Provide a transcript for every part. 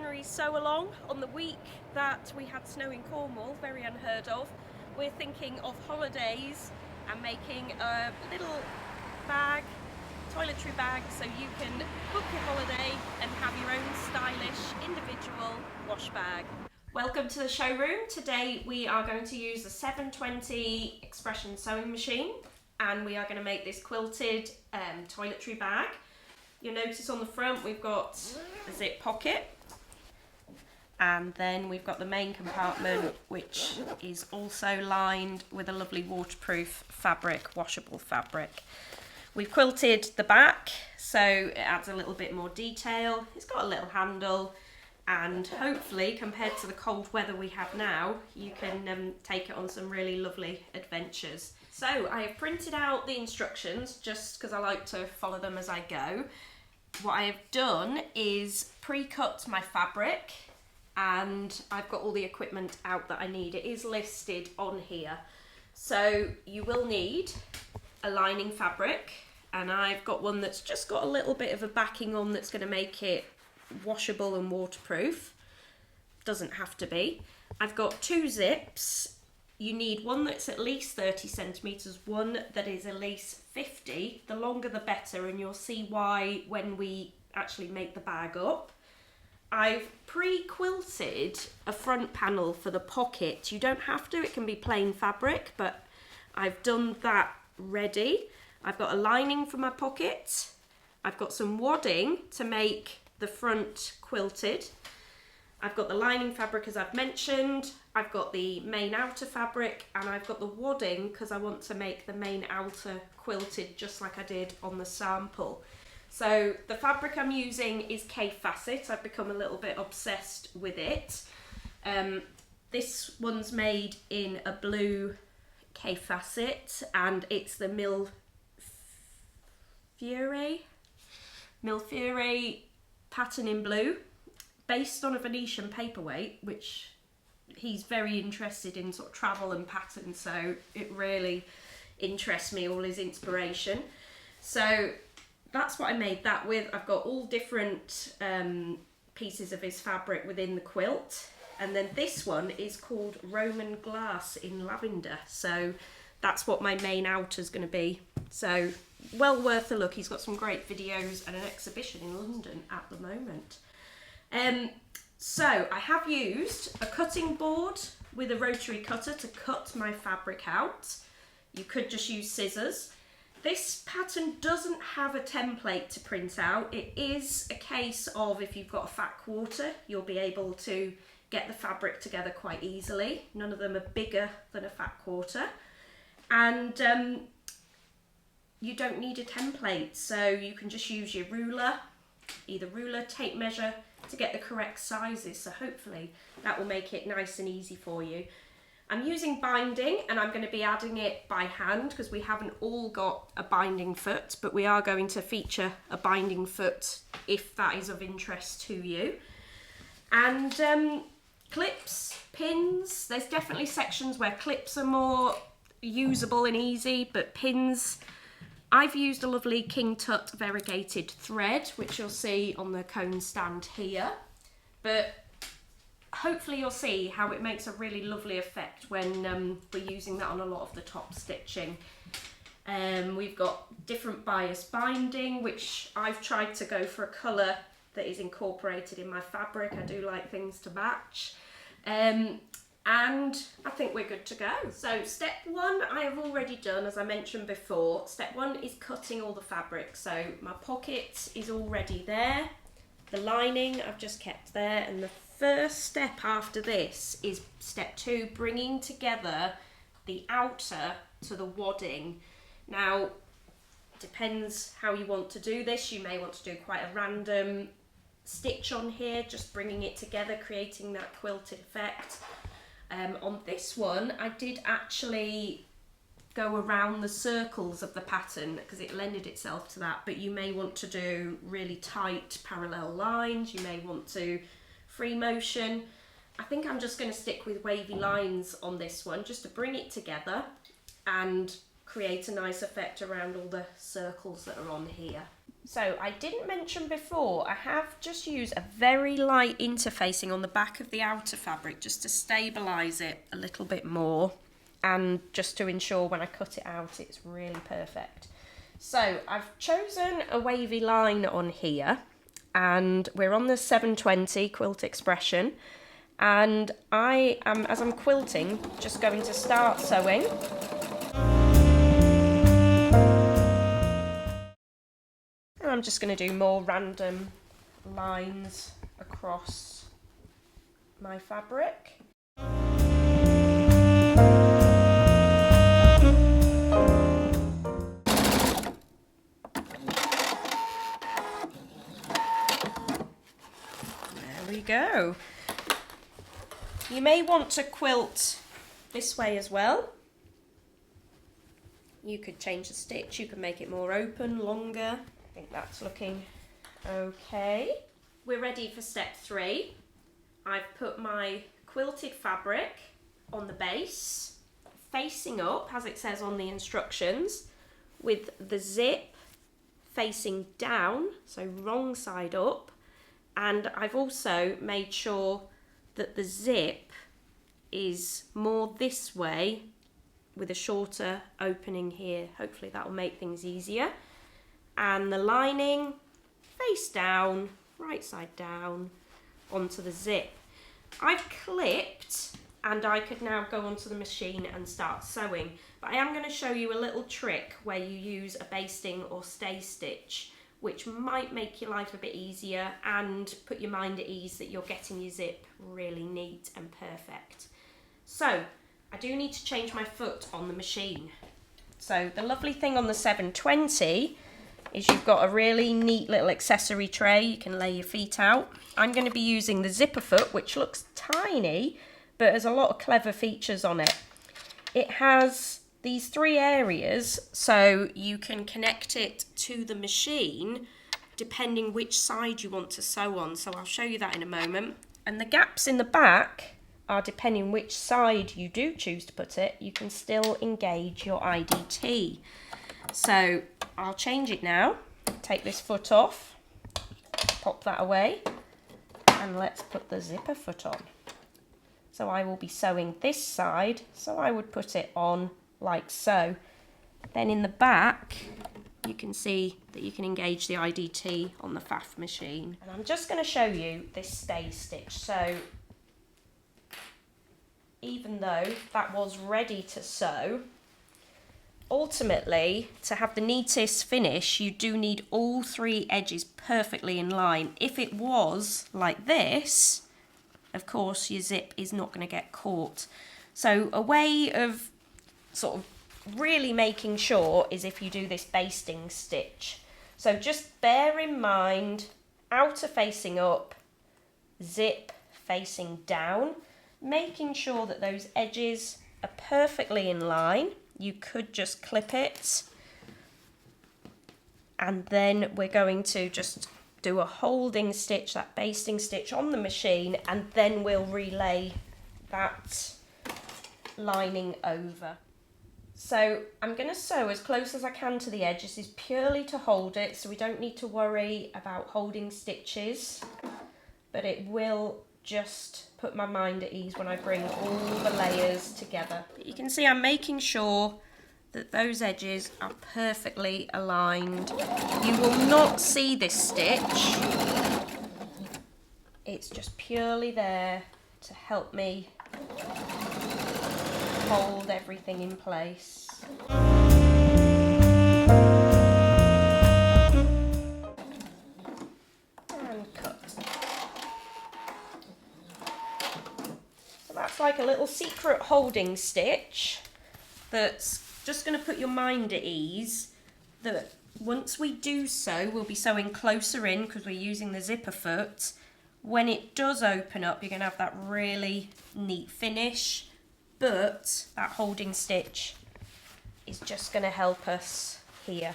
January sew along on the week that we had snow in Cornwall, very unheard of. We're thinking of holidays and making a little bag, toiletry bag, so you can book your holiday and have your own stylish individual wash bag. Welcome to the showroom. Today we are going to use the 720 expression sewing machine and we are going to make this quilted toiletry bag. You'll notice on the front we've got a zip pocket, and then we've got the main compartment which is also lined with a lovely waterproof fabric, washable fabric. We've quilted the back so it adds a little bit more detail. It's got a little handle, and hopefully compared to the cold weather we have now you can take it on some really lovely adventures. So I have printed out the instructions just because I like to follow them as I go. What I have done is pre-cut my fabric and I've got all the equipment out that I need. It is listed on here. So you will need a lining fabric, and I've got one that's just got a little bit of a backing on that's going to make it washable and waterproof. Doesn't have to be. I've got 2 zips. You need one that's at least 30 centimetres, one that is at least 50. The longer the better, and you'll see why when we actually make the bag up. I've pre-quilted a front panel for the pocket. You don't have to, it can be plain fabric, but I've done that ready. I've got a lining for my pocket. I've got some wadding to make the front quilted. I've got the lining fabric as I've mentioned, I've got the main outer fabric, and I've got the wadding because I want to make the main outer quilted just like I did on the sample. So the fabric I'm using is K-Facet. I've become a little bit obsessed with it. This one's made in a blue K-Facet and it's the Mil Fiore pattern in blue, based on a Venetian paperweight, which he's very interested in sort of travel and patterns, so it really interests me, all his inspiration. So that's what I made that with. I've got all different pieces of his fabric within the quilt, and then this one is called Roman Glass in lavender, so that's what my main outer is going to be. So well worth a look. He's got some great videos and an exhibition in London at the moment. So I have used a cutting board with a rotary cutter to cut my fabric out. You could just use scissors. This pattern doesn't have a template to print out. It is a case of if you've got a fat quarter, you'll be able to get the fabric together quite easily. None of them are bigger than a fat quarter. And you don't need a template, so you can just use your ruler, either ruler, tape measure, to get the correct sizes, so hopefully that will make it nice and easy for you. I'm using binding and I'm going to be adding it by hand because we haven't all got a binding foot, but we are going to feature a binding foot if that is of interest to you. And clips, pins, there's definitely sections where clips are more usable and easy, but pins, I've used a lovely King Tut variegated thread, which you'll see on the cone stand here, but hopefully you'll see how it makes a really lovely effect when we're using that on a lot of the top stitching. We've got different bias binding, which I've tried to go for a colour that is incorporated in my fabric. I do like things to match. And I think we're good to go. So step 1 I have already done, as I mentioned before. Step 1 is cutting all the fabric. So my pocket is already there. The lining I've just kept there. And the first step after this is step 2, bringing together the outer to the wadding. Now, depends how you want to do this. You may want to do quite a random stitch on here, just bringing it together, creating that quilted effect. On this one, I did actually go around the circles of the pattern because it lended itself to that, but you may want to do really tight parallel lines, you may want to free motion. I think I'm just going to stick with wavy lines on this one just to bring it together and create a nice effect around all the circles that are on here. So I didn't mention before, I have just used a very light interfacing on the back of the outer fabric just to stabilise it a little bit more and just to ensure when I cut it out it's really perfect. So I've chosen a wavy line on here and we're on the 720 quilt expression, and I am, as I'm quilting, just going to start sewing. And I'm just going to do more random lines across my fabric. There we go. You may want to quilt this way as well. You could change the stitch, you can make it more open, longer. I think that's looking okay. We're ready for step 3. I've put my quilted fabric on the base, facing up as it says on the instructions, with the zip facing down, so wrong side up. And I've also made sure that the zip is more this way with a shorter opening here. Hopefully that will make things easier. And the lining face down, right side down onto the zip. I've clipped and I could now go onto the machine and start sewing. But I am going to show you a little trick where you use a basting or stay stitch, which might make your life a bit easier and put your mind at ease that you're getting your zip really neat and perfect. So I do need to change my foot on the machine. So the lovely thing on the 720 is you've got a really neat little accessory tray. You can lay your feet out. I'm going to be using the zipper foot, which looks tiny, but has a lot of clever features on it. It has these 3 areas, so you can connect it to the machine depending which side you want to sew on. So I'll show you that in a moment. And the gaps in the back are depending which side you do choose to put it. You can still engage your IDT. So I'll change it now. Take this foot off, pop that away, and let's put the zipper foot on. So I will be sewing this side, so I would put it on like so. Then in the back you can see that you can engage the IDT on the faff machine. And I'm just going to show you this stay stitch. So even though that was ready to sew, ultimately to have the neatest finish you do need all 3 edges perfectly in line. If it was like this, of course your zip is not going to get caught. So a way of sort of really making sure is if you do this basting stitch. So just bear in mind, outer facing up, zip facing down, making sure that those edges are perfectly in line. You could just clip it, and then we're going to just do a holding stitch, that basting stitch on the machine, and then we'll relay that lining over. So I'm going to sew as close as I can to the edge. This is purely to hold it, so we don't need to worry about holding stitches, but it will just put my mind at ease when I bring all the layers together. But you can see I'm making sure that those edges are perfectly aligned. You will not see this stitch. It's just purely there to help me hold everything in place. And cut. So that's like a little secret holding stitch that's just going to put your mind at ease that once we do sew, we'll be sewing closer in because we're using the zipper foot. When it does open up, you're going to have that really neat finish, but that holding stitch is just going to help us here.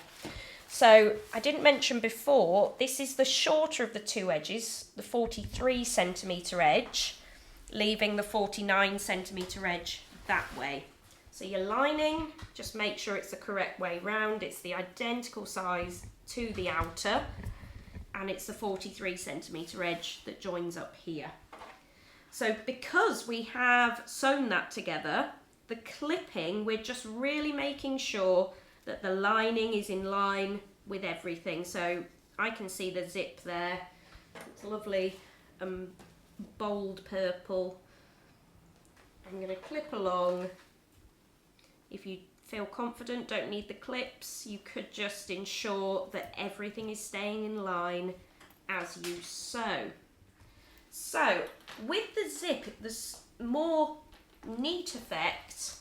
So I didn't mention before, this is the shorter of the 2 edges, the 43 centimetre edge, leaving the 49 centimetre edge that way. So your lining, just make sure it's the correct way round. It's the identical size to the outer, and it's the 43cm edge that joins up here. So because we have sewn that together, the clipping, we're just really making sure that the lining is in line with everything. So I can see the zip there. It's lovely bold purple. I'm going to clip along. If you feel confident, don't need the clips, you could just ensure that everything is staying in line as you sew. So with the zip, the more neat effect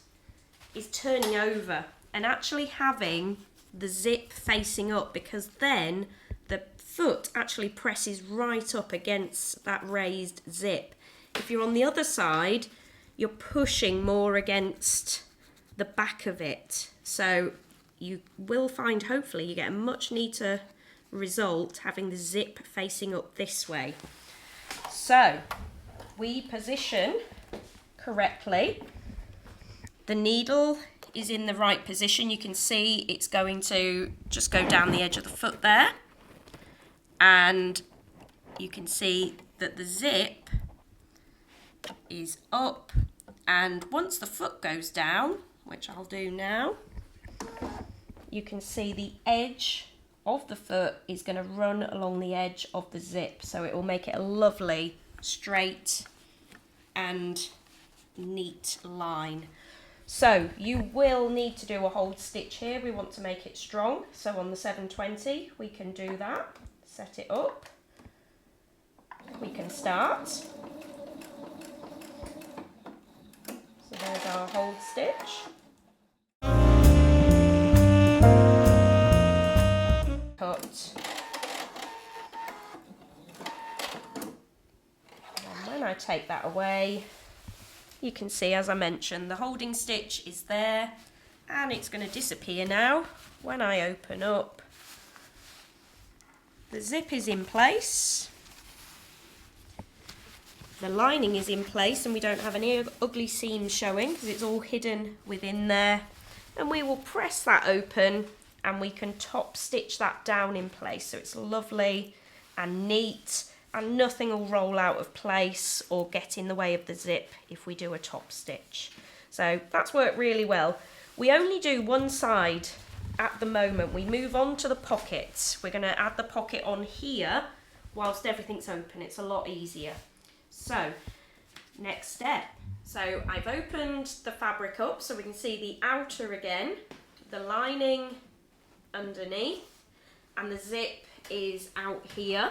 is turning over and actually having the zip facing up, because then the foot actually presses right up against that raised zip. If you're on the other side, you're pushing more against the back of it. So you will find, hopefully, you get a much neater result having the zip facing up this way. So we position correctly. The needle is in the right position. You can see it's going to just go down the edge of the foot there. And you can see that the zip is up. And once the foot goes down, which I'll do now, you can see the edge of the foot is going to run along the edge of the zip. So it will make it a lovely, straight and neat line. So you will need to do a hold stitch here. We want to make it strong. So on the 720, we can do that. Set it up. We can start. So there's our hold stitch. Cut. And when I take that away, you can see, as I mentioned, the holding stitch is there and it's going to disappear now when I open up. The zip is in place. The lining is in place and we don't have any ugly seams showing because it's all hidden within there. And we will press that open and we can top stitch that down in place so it's lovely and neat and nothing will roll out of place or get in the way of the zip if we do a top stitch. So that's worked really well. We only do one side at the moment. We move on to the pockets. We're going to add the pocket on here whilst everything's open. It's a lot easier. So next step. So I've opened the fabric up so we can see the outer again, the lining underneath, and the zip is out here.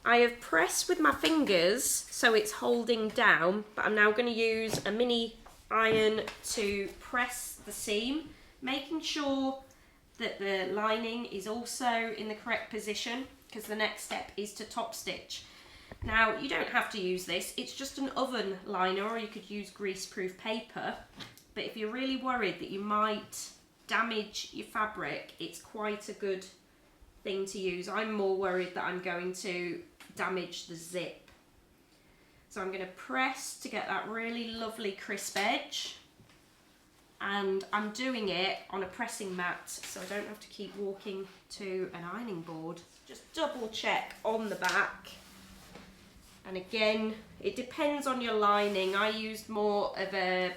I have pressed with my fingers so it's holding down, but I'm now going to use a mini iron to press the seam, making sure that the lining is also in the correct position, because the next step is to top stitch. Now you don't have to use this, it's just an oven liner, or you could use greaseproof paper, but if you're really worried that you might damage your fabric, it's quite a good thing to use. I'm more worried that I'm going to damage the zip. So I'm going to press to get that really lovely crisp edge, and I'm doing it on a pressing mat so I don't have to keep walking to an ironing board. Just double check on the back, and again it depends on your lining. I used more of a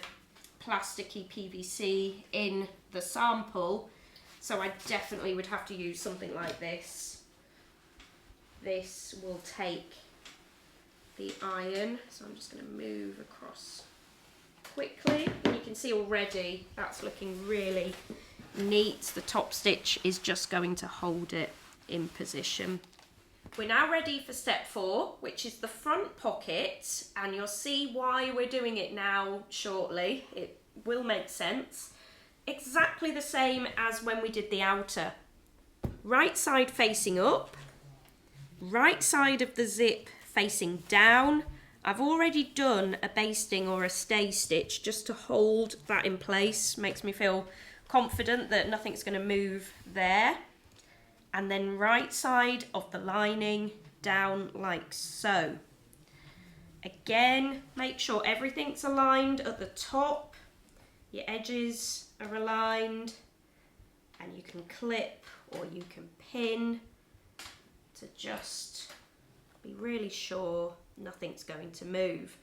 plasticky PVC in the sample, so I definitely would have to use something like this. This will take the iron, so I'm just going to move across quickly. And you can see already that's looking really neat. The top stitch is just going to hold it in position. We're now ready for step 4, which is the front pocket, and you'll see why we're doing it now shortly. It will make sense. Exactly the same as when we did the outer. Right side facing up, right side of the zip facing down. I've already done a basting or a stay stitch just to hold that in place. Makes me feel confident that nothing's going to move there. And then right side of the lining down like so. Again, make sure everything's aligned at the top. Your edges are aligned, and you can clip or you can pin to just be really sure nothing's going to move.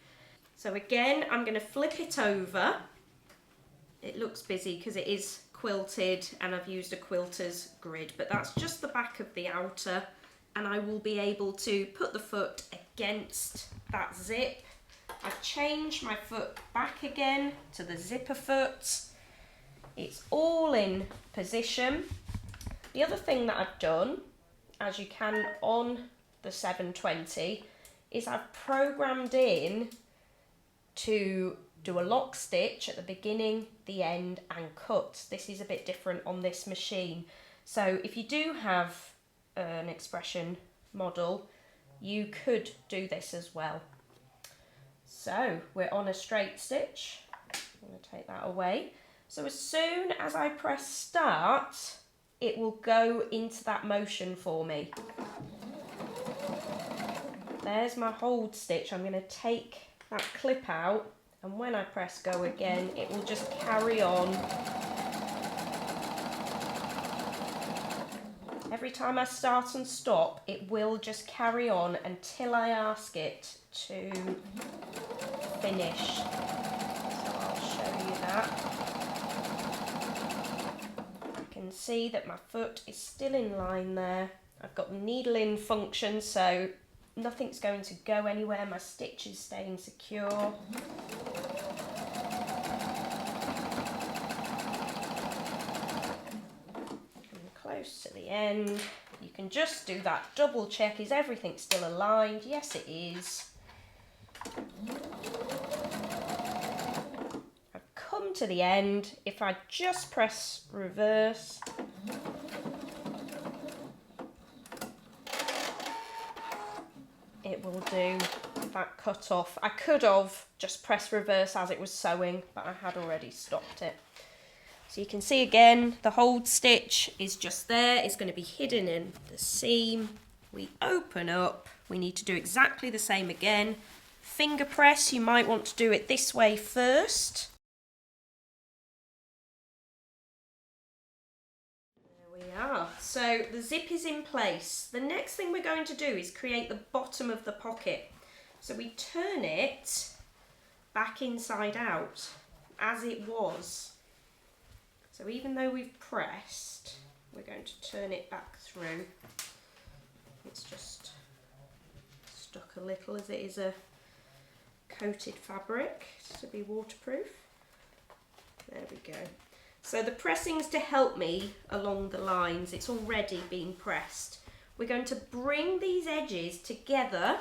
So again, I'm going to flip it over. It looks busy because it is quilted and I've used a quilter's grid, but that's just the back of the outer, and I will be able to put the foot against that zip. I've changed my foot back again to the zipper foot. It's all in position. The other thing that I've done, as you can on the 720, is I've programmed in to do a lock stitch at the beginning, the end and cut. This is a bit different on this machine. So if you do have an expression model, you could do this as well. So we're on a straight stitch. I'm going to take that away. So as soon as I press start, it will go into that motion for me. There's my hold stitch. I'm going to take that clip out, and when I press go again, it will just carry on. Every time I start and stop, it will just carry on until I ask it to finish. So I'll show you that. I can see that my foot is still in line there. I've got the needle in function, so nothing's going to go anywhere. My stitch is staying secure. Close to the end. You can just do that double check. Is everything still aligned? Yes, it is. I've come to the end. If I just press reverse, it will do that cut off. I could have just pressed reverse as it was sewing, but I had already stopped it. So you can see again, the hold stitch is just there. It's going to be hidden in the seam. We open up. We need to do exactly the same again. Finger press, you might want to do it this way first. There we are. So the zip is in place. The next thing we're going to do is create the bottom of the pocket. So we turn it back inside out as it was. So even though we've pressed, we're going to turn it back through. It's just stuck a little as it is a coated fabric to be waterproof. There we go. So the pressing's to help me along the lines. It's already been pressed. We're going to bring these edges together,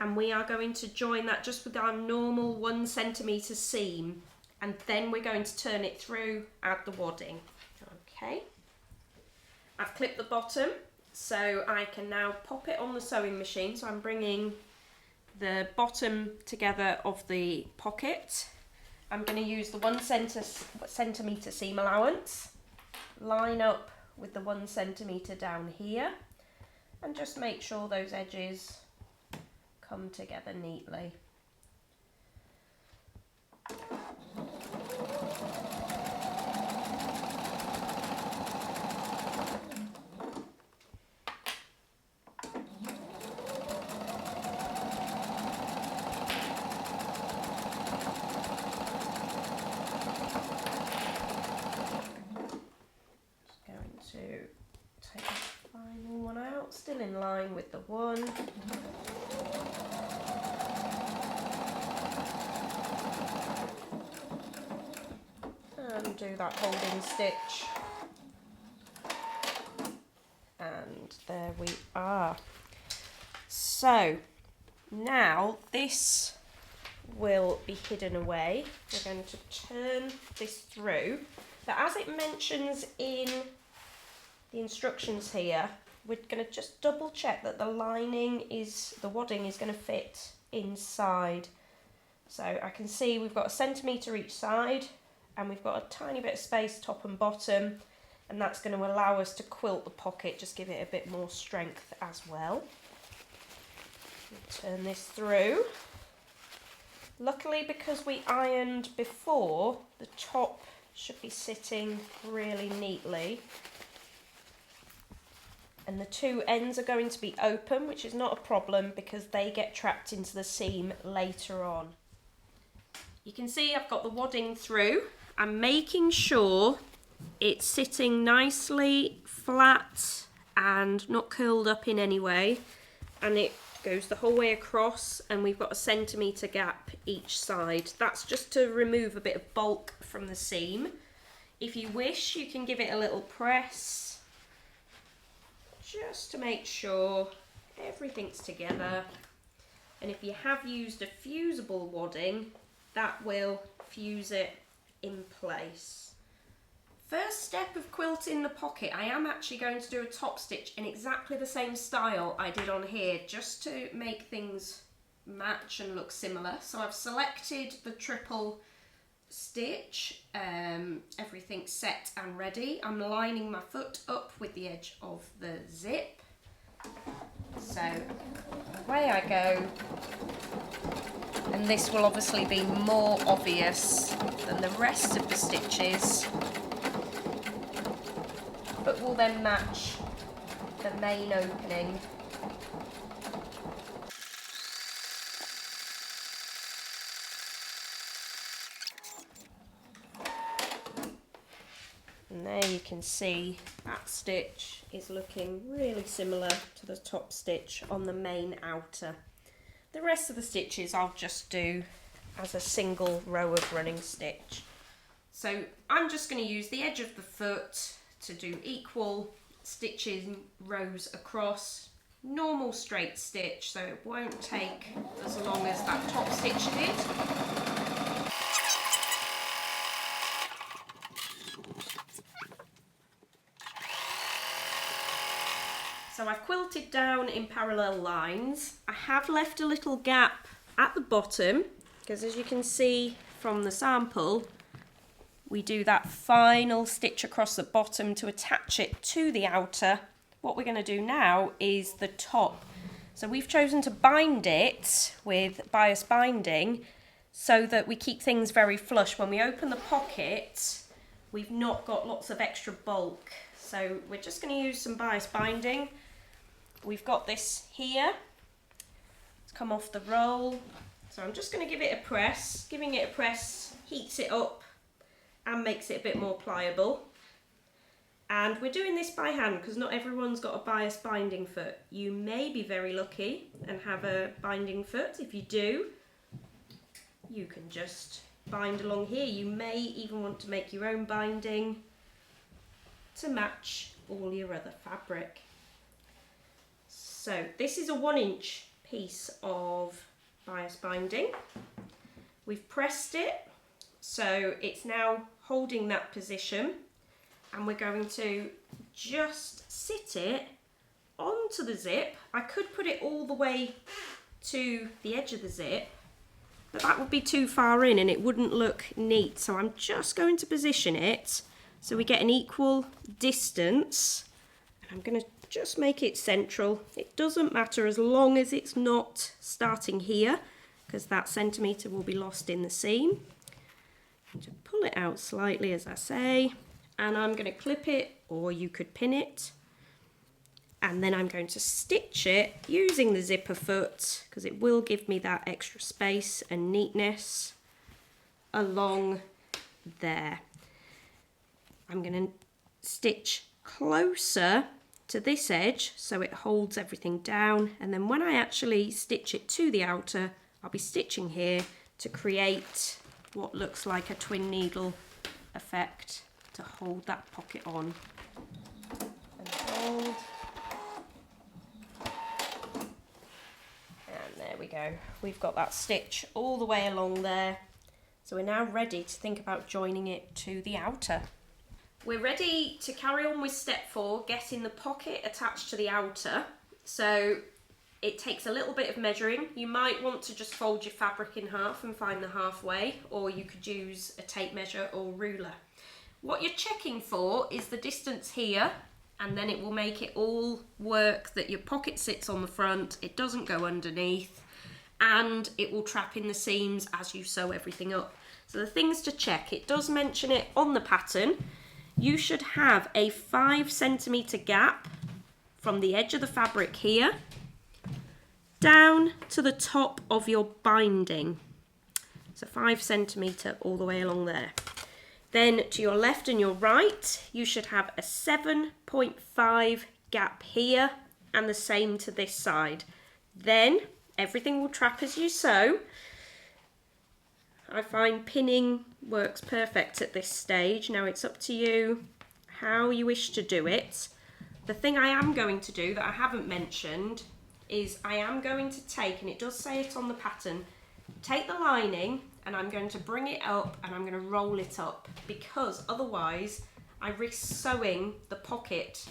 and we are going to join that just with our normal 1 centimetre seam. And then we're going to turn it through at the wadding. Okay, I've clipped the bottom, so I can now pop it on the sewing machine. So I'm bringing the bottom together of the pocket. I'm going to use the 1 centimetre seam allowance, line up with the 1 centimetre down here, and just make sure those edges come together neatly. Take the final one out, still in line with the one. And do that holding stitch. And there we are. So now this will be hidden away. We're going to turn this through. But as it mentions in the instructions here, we're going to just double check that the wadding is going to fit inside. So I can see we've got 1 centimetre each side, and we've got a tiny bit of space top and bottom, and that's going to allow us to quilt the pocket, just give it a bit more strength as well. Turn this through. Luckily, because we ironed before, the top should be sitting really neatly. and the two ends are going to be open, which is not a problem because they get trapped into the seam later on. You can see I've got the wadding through. I'm making sure it's sitting nicely flat and not curled up in any way, and it goes the whole way across, and we've got a centimetre gap each side. That's just to remove a bit of bulk from the seam. If you wish, you can give it a little press just to make sure everything's together, and if you have used a fusible wadding, that will fuse it in place. First step of quilting the pocket, I am actually going to do a top stitch in exactly the same style I did on here, just to make things match and look similar. So I've selected the triple stitch, everything's set and ready. I'm lining my foot up with the edge of the zip. So away I go, and this will obviously be more obvious than the rest of the stitches, but will then match the main opening. And there you can see that stitch is looking really similar to the top stitch on the main outer. The rest of the stitches I'll just do as a single row of running stitch. So I'm just going to use the edge of the foot to do equal stitching rows across, normal straight stitch, so it won't take as long as that top stitch did. So I've quilted down in parallel lines. I have left a little gap at the bottom because, as you can see from the sample, we do that final stitch across the bottom to attach it to the outer. What we're going to do now is the top. So we've chosen to bind it with bias binding so that we keep things very flush. When we open the pocket, we've not got lots of extra bulk. So we're just going to use some bias binding. We've got this here. It's come off the roll. So I'm just going to give it a press. Giving it a press heats it up and makes it a bit more pliable. And we're doing this by hand because not everyone's got a bias binding foot. You may be very lucky and have a binding foot. If you do, you can just bind along here. You may even want to make your own binding to match all your other fabric. So this is a 1-inch piece of bias binding. We've pressed it, so it's now holding that position, and we're going to just sit it onto the zip. I could put it all the way to the edge of the zip, but that would be too far in and it wouldn't look neat. So I'm just going to position it so we get an equal distance. I'm going to just make it central. It doesn't matter as long as it's not starting here, because that centimetre will be lost in the seam. To pull it out slightly, as I say, and I'm going to clip it, or you could pin it, and then I'm going to stitch it using the zipper foot, because it will give me that extra space and neatness along there. I'm going to stitch closer to this edge so it holds everything down, and then when I actually stitch it to the outer, I'll be stitching here to create what looks like a twin needle effect to hold that pocket on. And hold. And there we go. We've got that stitch all the way along there. So we're now ready to think about joining it to the outer. We're ready to carry on with step 4, getting the pocket attached to the outer. So it takes a little bit of measuring. You might want to just fold your fabric in half and find the halfway, or you could use a tape measure or ruler. What you're checking for is the distance here, and then it will make it all work that your pocket sits on the front, it doesn't go underneath, and it will trap in the seams as you sew everything up. So the things to check, it does mention it on the pattern. You should have a 5 centimetre gap from the edge of the fabric here down to the top of your binding. So 5 centimetre all the way along there. Then to your left and your right, you should have a 7.5 gap here and the same to this side. Then everything will trap as you sew. I find pinning works perfect at this stage. Now it's up to you how you wish to do it. The thing I am going to do that I haven't mentioned is I am going to take, and it does say it on the pattern, take the lining and I'm going to bring it up and I'm going to roll it up, because otherwise I risk sewing the pocket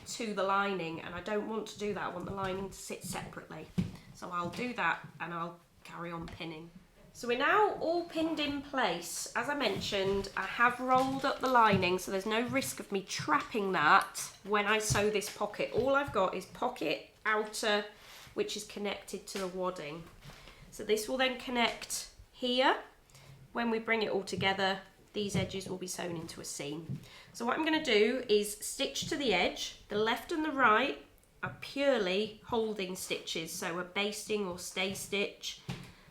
to the lining and I don't want to do that. I want the lining to sit separately. So I'll do that and I'll carry on pinning. So we're now all pinned in place. As I mentioned, I have rolled up the lining, so there's no risk of me trapping that when I sew this pocket. All I've got is pocket outer, which is connected to the wadding. So this will then connect here. When we bring it all together, these edges will be sewn into a seam. So what I'm going to do is stitch to the edge. The left and the right are purely holding stitches, so a basting or stay stitch.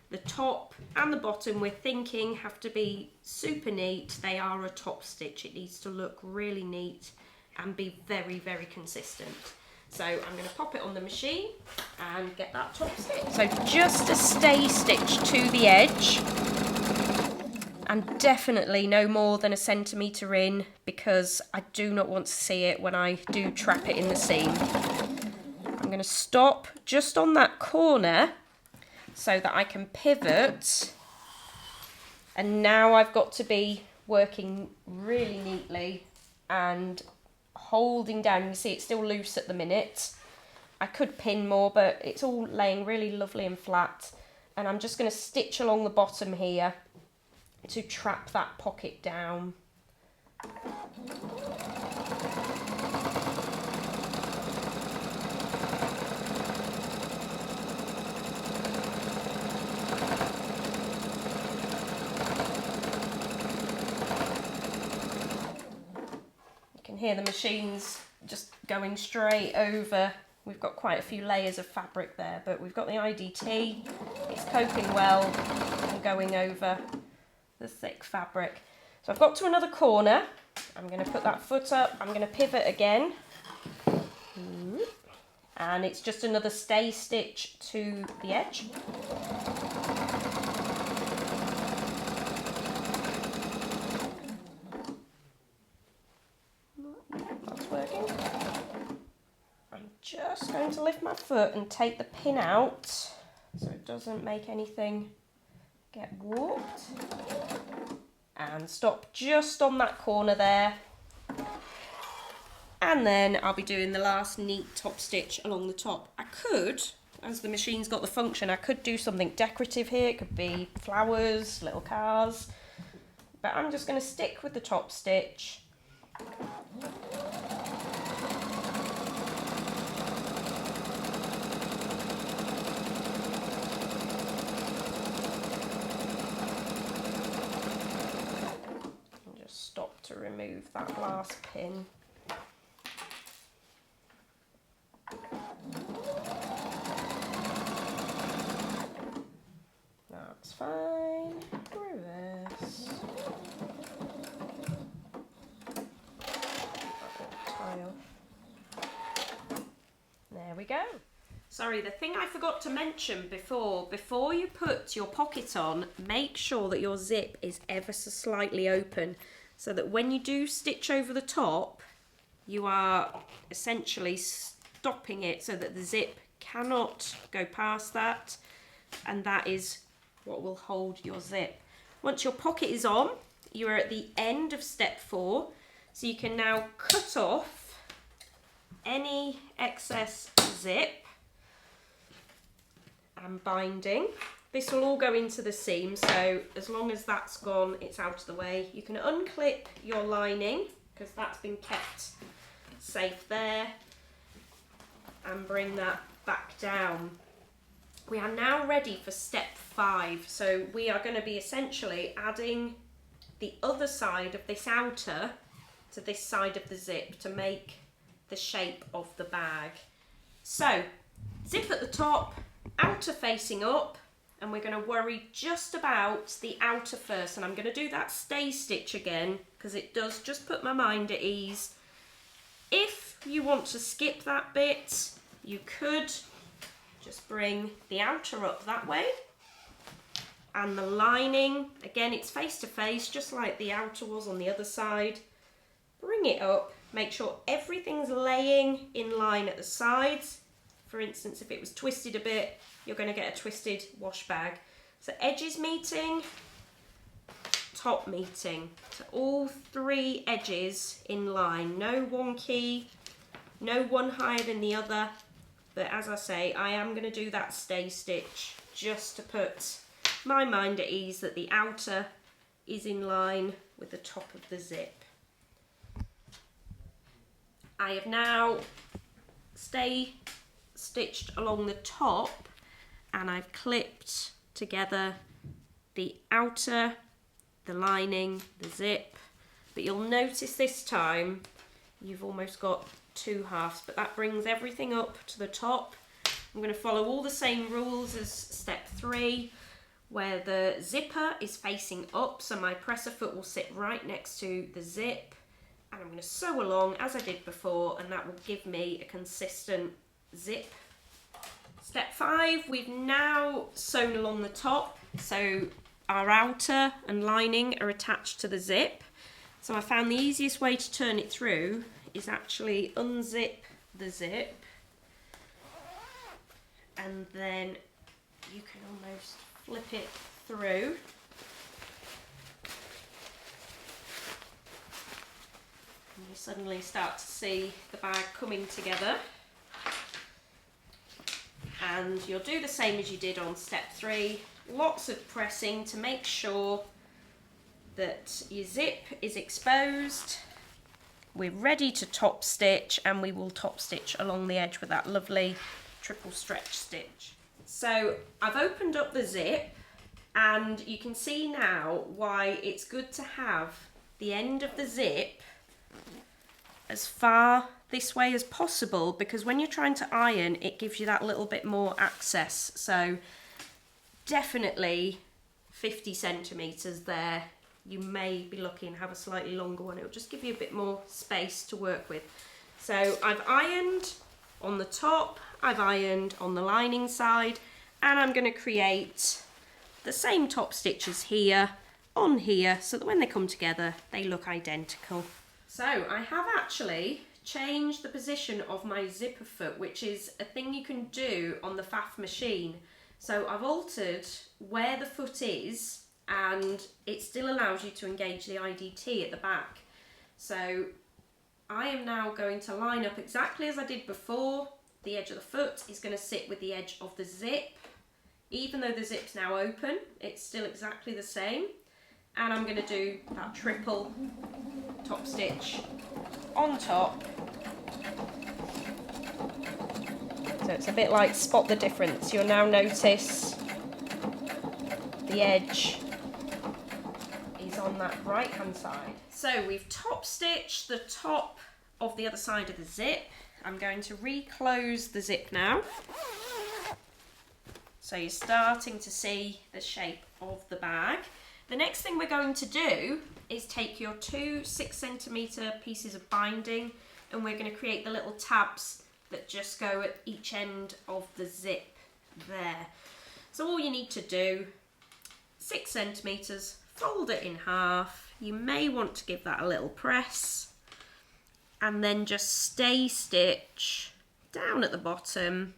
The top and the bottom, we're thinking, have to be super neat. They are a top stitch. It needs to look really neat and be very, very consistent. So I'm going to pop it on the machine and get that top stitch. So just a stay stitch to the edge, and definitely no more than 1 centimetre in, because I do not want to see it when I do trap it in the seam. I'm going to stop just on that corner so that I can pivot, and now I've got to be working really neatly and holding down. You see it's still loose at the minute. I could pin more, but it's all laying really lovely and flat, and I'm just going to stitch along the bottom here to trap that pocket down. You can hear the machines just going straight over. We've got quite a few layers of fabric there, but we've got the IDT. It's coping well and going over the thick fabric. So I've got to another corner. I'm going to put that foot up. I'm going to pivot again. And it's just another stay stitch to the edge. That's working. I'm just going to lift my foot and take the pin out so it doesn't make anything get warped, and stop just on that corner there, and then I'll be doing the last neat top stitch along the top. I could, as the machine's got the function, I could do something decorative here. It could be flowers, little cars, but I'm just going to stick with the top stitch. Stop to remove that last pin. That's fine. Reverse. Tile. There we go. Sorry, the thing I forgot to mention before you put your pocket on, make sure that your zip is ever so slightly open, so that when you do stitch over the top, you are essentially stopping it so that the zip cannot go past that, and that is what will hold your zip. Once your pocket is on, you are at the end of step 4, so you can now cut off any excess zip and binding. This will all go into the seam, so as long as that's gone, it's out of the way. You can unclip your lining, because that's been kept safe there, and bring that back down. We are now ready for step 5, so we are going to be essentially adding the other side of this outer to this side of the zip to make the shape of the bag. So, zip at the top, outer facing up, and we're going to worry just about the outer first. And I'm going to do that stay stitch again because it does just put my mind at ease. If you want to skip that bit, you could just bring the outer up that way. And the lining, again, it's face to face, just like the outer was on the other side. Bring it up, make sure everything's laying in line at the sides. For instance, if it was twisted a bit, you're going to get a twisted wash bag. So edges meeting, top meeting. So all three edges in line, no wonky, no one higher than the other. But as I say, I am going to do that stay stitch just to put my mind at ease that the outer is in line with the top of the zip. I have now stay stitched along the top and I've clipped together the outer, the lining, the zip, but you'll notice this time you've almost got two halves, but that brings everything up to the top. I'm going to follow all the same rules as step 3, where the zipper is facing up, so my presser foot will sit right next to the zip, and I'm going to sew along as I did before, and that will give me a consistent zip. Step 5, we've now sewn along the top, so our outer and lining are attached to the zip. So I found the easiest way to turn it through is actually unzip the zip, and then you can almost flip it through. And you suddenly start to see the bag coming together. And you'll do the same as you did on step 3. Lots of pressing to make sure that your zip is exposed. We're ready to top stitch, and we will top stitch along the edge with that lovely triple stretch stitch. So I've opened up the zip, and you can see now why it's good to have the end of the zip as far this way as possible, because when you're trying to iron, it gives you that little bit more access. So definitely 50 centimetres there. You may be lucky and have a slightly longer one. It'll just give you a bit more space to work with. So I've ironed on the top, I've ironed on the lining side, and I'm going to create the same top stitches here on here so that when they come together they look identical. So I have actually changed the position of my zipper foot, which is a thing you can do on the faff machine. So I've altered where the foot is, and it still allows you to engage the IDT at the back. So I am now going to line up exactly as I did before. The edge of the foot is going to sit with the edge of the zip. Even though the zip's now open, it's still exactly the same. And I'm going to do that triple top stitch on top. So it's a bit like spot the difference. You'll now notice the edge is on that right hand side. So we've top stitched the top of the other side of the zip. I'm going to reclose the zip now. So you're starting to see the shape of the bag. The next thing we're going to do is take your 2 6-centimetre pieces of binding, and we're going to create the little tabs that just go at each end of the zip there. So all you need to do, 6 centimetres, fold it in half. You may want to give that a little press, and then just stay stitch down at the bottom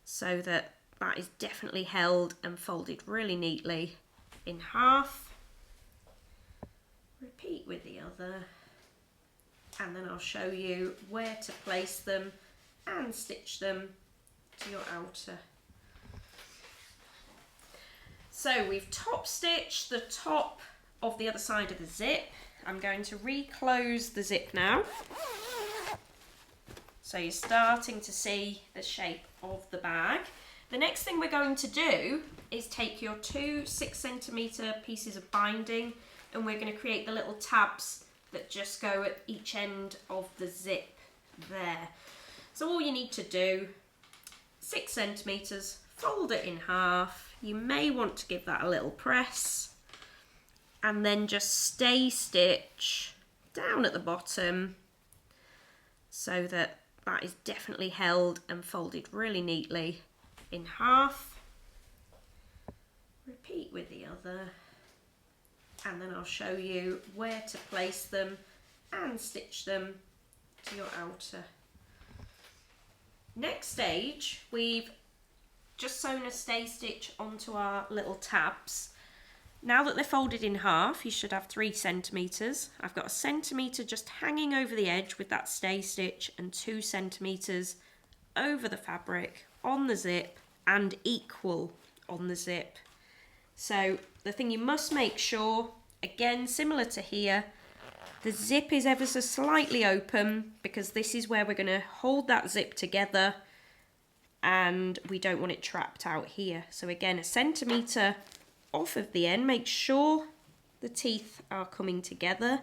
so that that is definitely held and folded really neatly in half. Repeat with the other, and then I'll show you where to place them and stitch them to your outer. So we've top stitched the top of the other side of the zip. I'm going to reclose the zip now. So you're starting to see the shape of the bag. The next thing we're going to do is take your 2 6-centimetre pieces of binding, and we're going to create the little tabs that just go at each end of the zip there. So all you need to do, 6 centimetres, fold it in half. You may want to give that a little press and then just stay stitch down at the bottom so that that is definitely held and folded really neatly in half. Repeat with the other, and then I'll show you where to place them and stitch them to your outer. Next stage, we've just sewn a stay stitch onto our little tabs. Now that they're folded in half, you should have 3 centimetres. I've got 1 centimetre just hanging over the edge with that stay stitch and 2 centimetres over the fabric on the zip and equal on the zip. So the thing you must make sure, again similar to here, the zip is ever so slightly open because this is where we're going to hold that zip together and we don't want it trapped out here. So again, 1 centimetre off of the end, make sure the teeth are coming together.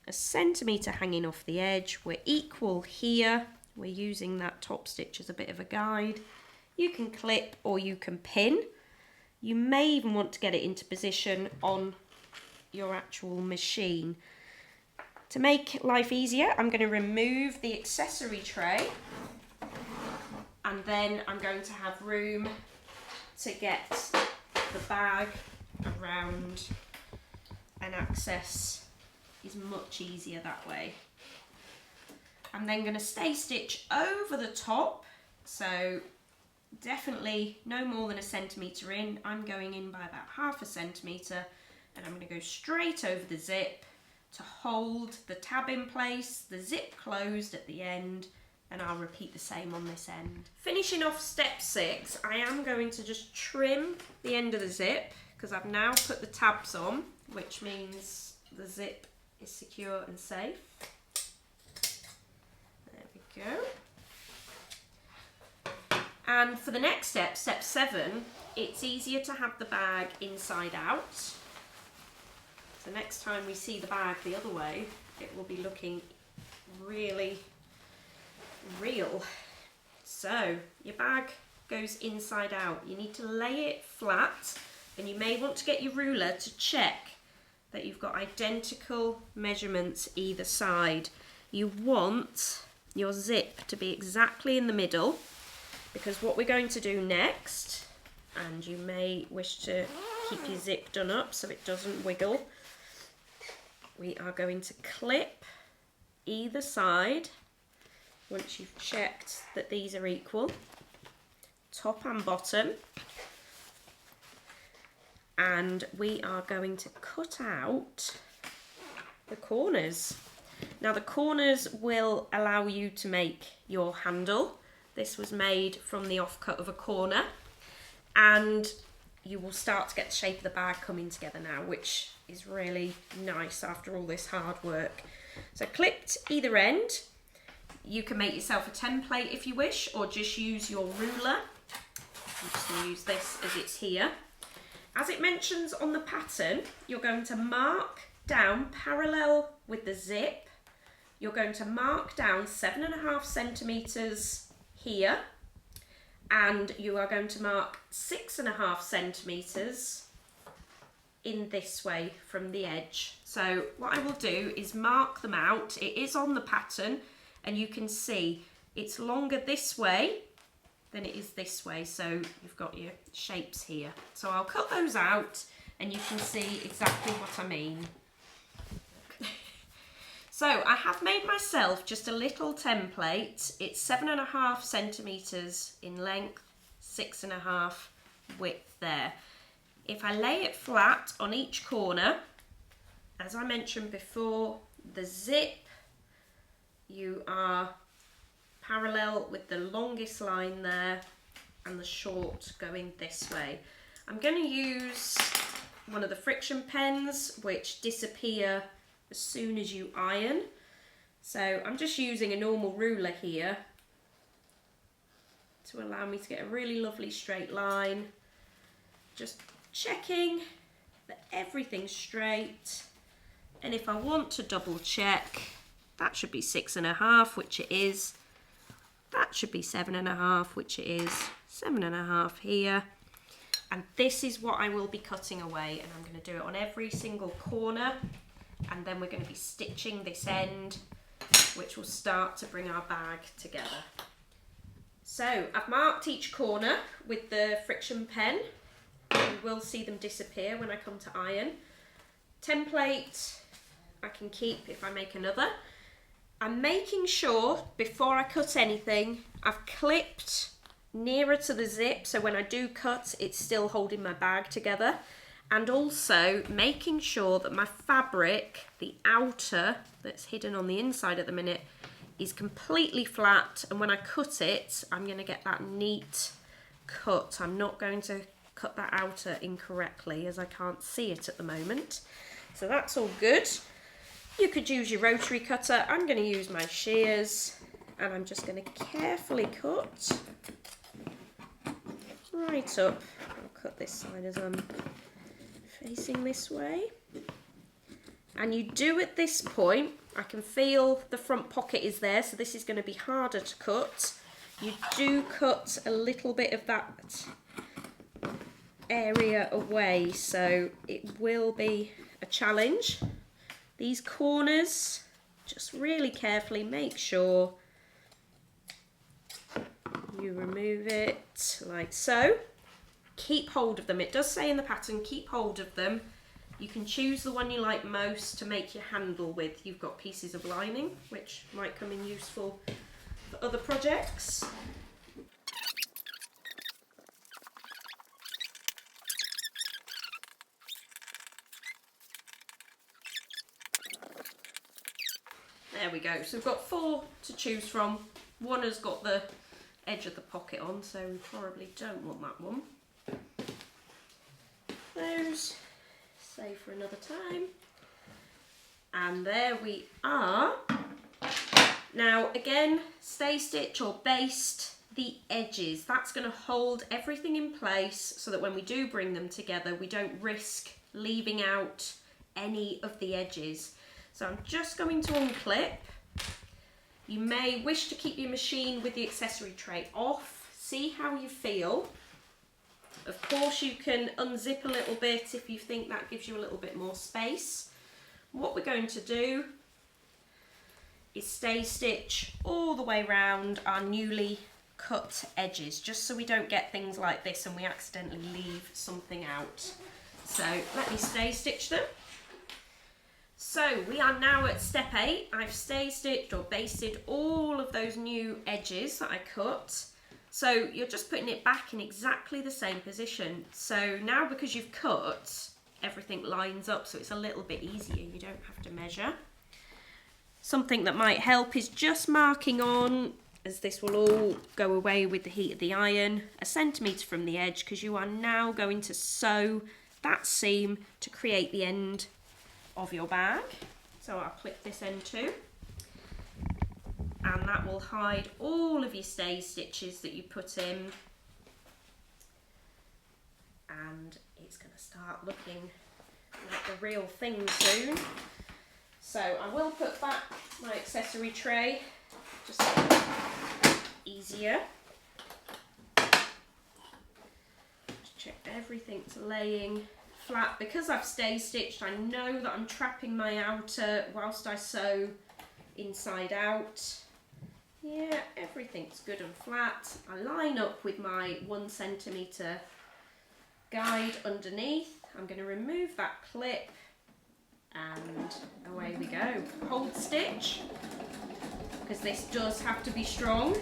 1 centimetre hanging off the edge, we're equal here. We're using that top stitch as a bit of a guide. You can clip or you can pin. You may even want to get it into position on your actual machine. To make life easier, I'm going to remove the accessory tray and then I'm going to have room to get the bag around, and access is much easier that way. I'm then going to stay stitch over the top, so definitely no more than 1 centimetre in. I'm going in by about 1/2 centimetre and I'm going to go straight over the zip to hold the tab in place, the zip closed at the end, and I'll repeat the same on this end. Finishing off step 6, I am going to just trim the end of the zip because I've now put the tabs on, which means the zip is secure and safe. There we go. And for the next step, step 7, it's easier to have the bag inside out. So next time we see the bag the other way, it will be looking really real. So your bag goes inside out. You need to lay it flat, and you may want to get your ruler to check that you've got identical measurements either side. You want your zip to be exactly in the middle, because what we're going to do next, and you may wish to keep your zip done up so it doesn't wiggle, we are going to clip either side once you've checked that these are equal, top and bottom, and we are going to cut out the corners. Now the corners will allow you to make your handle. This was made from the offcut of a corner, and you will start to get the shape of the bag coming together now, which is really nice after all this hard work. So clipped either end. You can make yourself a template if you wish, or just use your ruler. I'm just going to use this as it's here. As it mentions on the pattern, you're going to mark down parallel with the zip. You're going to mark down 7.5 centimetres here, and you are going to mark 6.5 centimetres in this way from the edge. So what I will do is mark them out. It is on the pattern, and you can see it's longer this way than it is this way, so you've got your shapes here. So I'll cut those out and you can see exactly what I mean. So I have made myself just a little template. It's 7.5 centimetres in length, 6.5 width there. If I lay it flat on each corner, as I mentioned before, the zip, you are parallel with the longest line there and the short going this way. I'm going to use one of the friction pens which disappear as soon as you iron. So I'm just using a normal ruler here to allow me to get a really lovely straight line. Just checking that everything's straight, and if I want to double check, that should be 6.5, which it is. that should be 7.5, which it is 7.5 here. And this is what I will be cutting away, and I'm going to do it on every single corner, and then we're going to be stitching this end, which will start to bring our bag together. So I've marked each corner with the friction pen. You will see them disappear when I come to iron. Template I can keep if I make another. I'm making sure before I cut anything I've clipped nearer to the zip, so when I do cut it's still holding my bag together, and also making sure that my fabric, the outer that's hidden on the inside at the minute, is completely flat, and when I cut it I'm going to get that neat cut. I'm not going to cut that outer incorrectly as I can't see it at the moment. So that's all good. You could use your rotary cutter. I'm going to use my shears, and I'm just going to carefully cut right up. I'll cut this side as I'm facing this way. And you do at this point, I can feel the front pocket is there, so this is going to be harder to cut. You do cut a little bit of that area away, so it will be a challenge. These corners, just really carefully make sure you remove it like so. Keep hold of them. It does say in the pattern, keep hold of them. You can choose the one you like most to make your handle with. You've got pieces of lining, which might come in useful for other projects. There we go. So we've got 4 to choose from. One has got the edge of the pocket on, so we probably don't want that one. Those, save for another time. And there we are. Now again, stay stitch or baste the edges. That's going to hold everything in place so that when we do bring them together, we don't risk leaving out any of the edges. So I'm just going to unclip. You may wish to keep your machine with the accessory tray off. See how you feel. Of course you can unzip a little bit if you think that gives you a little bit more space. What we're going to do is stay stitch all the way around our newly cut edges, just so we don't get things like this and we accidentally leave something out. So let me stay stitch them. So we are now at step 8. I've stay stitched or basted all of those new edges that I cut. So you're just putting it back in exactly the same position. So now because you've cut, everything lines up, so it's a little bit easier. You don't have to measure. Something that might help is just marking on, as this will all go away with the heat of the iron, 1 centimetre from the edge, because you are now going to sew that seam to create the end of your bag. So I'll clip this end too, and that will hide all of your stay stitches that you put in, and it's going to start looking like the real thing soon. So I will put back my accessory tray, just so it's easier. Just check everything's laying flat. Because I've stay stitched, I know that I'm trapping my outer whilst I sew inside out. Yeah, everything's good and flat. I line up with my 1 centimetre guide underneath. I'm going to remove that clip and away we go. Hold stitch, because this does have to be strong.